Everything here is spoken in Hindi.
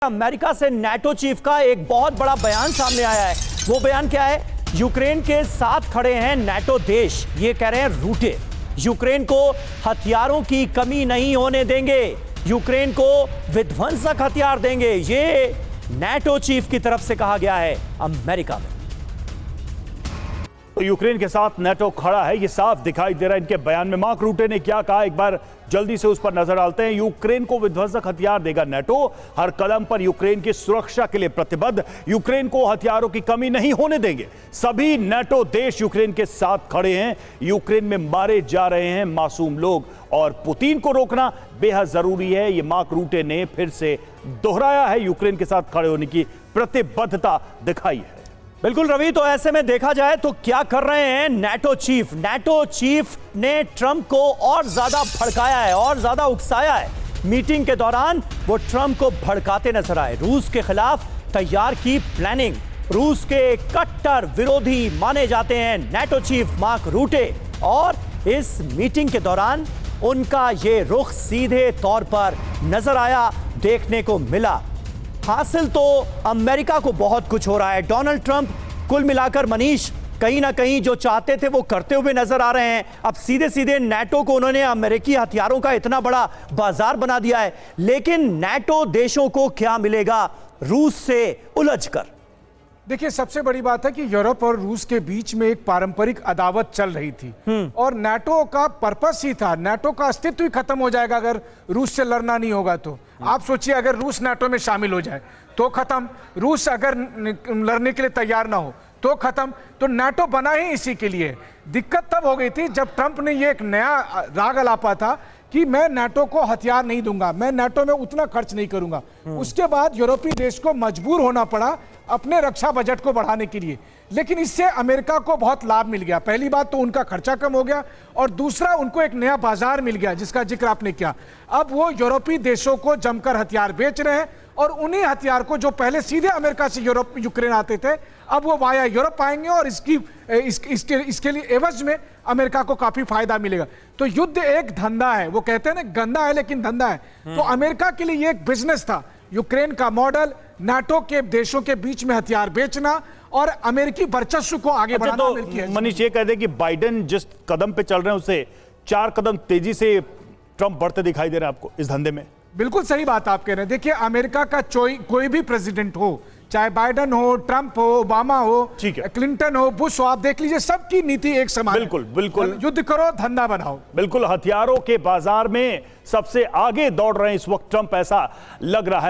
अमेरिका से नाटो चीफ का एक बहुत बड़ा बयान सामने आया है। वो बयान क्या है? यूक्रेन के साथ खड़े हैं नाटो देश। ये कह रहे हैं रूठे, यूक्रेन को हथियारों की कमी नहीं होने देंगे, यूक्रेन को विध्वंसक हथियार देंगे। ये नाटो चीफ की तरफ से कहा गया है अमेरिका में। तो यूक्रेन के साथ नाटो खड़ा है, ये साफ दिखाई दे रहा है इनके बयान में। मार्क रूटे ने क्या कहा, एक बार जल्दी से उस पर नजर डालते हैं। यूक्रेन को विध्वंसक हथियार देगा नाटो, हर कदम पर यूक्रेन की सुरक्षा के लिए प्रतिबद्ध, यूक्रेन को हथियारों की कमी नहीं होने देंगे। सभी नाटो देश यूक्रेन के साथ खड़े हैं। यूक्रेन में मारे जा रहे हैं मासूम लोग और पुतिन को रोकना बेहद जरूरी है। ये मार्क रूटे ने फिर से दोहराया है, यूक्रेन के साथ खड़े होने की प्रतिबद्धता दिखाई है। बिल्कुल रवि, तो ऐसे में देखा जाए तो क्या कर रहे हैं नाटो चीफ? नाटो चीफ ने ट्रंप को और ज्यादा भड़काया है और ज्यादा उकसाया है। मीटिंग के दौरान वो ट्रंप को भड़काते नजर आए। रूस के खिलाफ तैयार की प्लानिंग। रूस के कट्टर विरोधी माने जाते हैं नाटो चीफ मार्क रूटे, और इस मीटिंग के दौरान उनका ये रुख सीधे तौर पर नजर आया, देखने को मिला। हासिल तो अमेरिका को बहुत कुछ हो रहा है। डोनाल्ड ट्रंप कुल मिलाकर मनीष कहीं ना कहीं जो चाहते थे वो करते हुए नजर आ रहे हैं। अब सीधे सीधे नाटो को उन्होंने अमेरिकी हथियारों का इतना बड़ा बाजार बना दिया है। लेकिन नाटो देशों को क्या मिलेगा रूस से उलझकर? देखिए, सबसे बड़ी बात है कि यूरोप और रूस के बीच में एक पारंपरिक अदावत चल रही थी और नाटो का पर्पस ही था, नाटो का अस्तित्व ही खत्म हो जाएगा अगर रूस से लड़ना नहीं होगा तो। आप सोचिए, अगर रूस नाटो में शामिल हो जाए तो खत्म, रूस अगर लड़ने के लिए तैयार ना हो तो खत्म। तो नाटो बना ही इसी के लिए। दिक्कत तब हो गई थी जब ट्रंप ने ये एक नया राग अलापा था कि मैं नाटो को हथियार नहीं दूंगा, मैं नाटो में उतना खर्च नहीं करूंगा। उसके बाद यूरोपीय देश को मजबूर होना पड़ा अपने रक्षा बजट को बढ़ाने के लिए। लेकिन इससे अमेरिका को बहुत लाभ मिल गया। पहली बात तो उनका खर्चा कम हो गया और दूसरा उनको एक नया बाजार मिल गया जिसका जिक्र आपने किया। अब वो यूरोपीय देशों को जमकर हथियार बेच रहे हैं और उन्हीं हथियार को जो पहले सीधे अमेरिका से यूक्रेन आते थे, अब वो वाया यूरोप आएंगे और इसके लिए एवज में अमेरिका को काफी फायदा मिलेगा। तो युद्ध एक धंधा है, वो कहते हैं ना गंदा है लेकिन धंधा है। तो अमेरिका के लिए ये एक बिजनेस था, यूक्रेन का मॉडल, नाटो के देशों के बीच में हथियार बेचना और अमेरिकी वर्चस्व को आगे बढ़ाना। तो मनीष ये कह दे कि बाइडेन जिस कदम पे चल रहे हैं उससे 4 कदम तेजी से ट्रंप बढ़ते दिखाई दे रहे हैं आपको इस धंधे में? बिल्कुल सही बात आप कह रहे हैं। देखिए, अमेरिका का कोई भी प्रेसिडेंट हो, चाहे बाइडेन हो, ट्रंप हो, ओबामा हो, क्लिंटन हो, बुश हो, आप देख लीजिए सबकी नीति एक समान। बिल्कुल बिल्कुल, युद्ध करो, धंधा बनाओ। बिल्कुल, हथियारों के बाजार में सबसे आगे दौड़ रहे हैं इस वक्त ट्रंप, ऐसा लग रहा है।